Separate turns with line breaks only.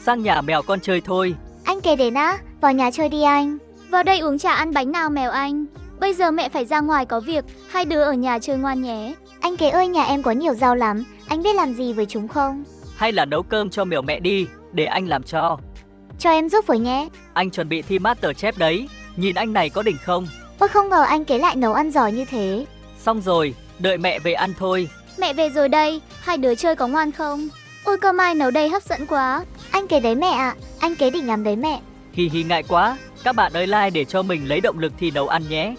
sang nhà mèo con chơi thôi.
Anh Kế đến á, vào nhà chơi đi anh.
Vào đây uống trà ăn bánh nào mèo anh. Bây giờ mẹ phải ra ngoài có việc, hai đứa ở nhà chơi ngoan nhé.
Anh Kế ơi, nhà em có nhiều rau lắm, anh biết làm gì với chúng không?
Hay là nấu cơm cho mèo mẹ đi, để anh làm cho.
Cho em giúp với nhé.
Anh chuẩn bị thi MasterChef đấy, nhìn anh này có đỉnh không?
Ôi không ngờ anh Kế lại nấu ăn giỏi như thế.
Xong rồi, đợi mẹ về ăn thôi.
Mẹ về rồi đây, hai đứa chơi có ngoan không? Ôi cơm ai nấu đây hấp dẫn quá.
Anh Kế đấy mẹ ạ, anh Kế đỉnh lắm đấy mẹ.
Hi hi ngại quá, các bạn ơi like để cho mình lấy động lực thi nấu ăn nhé.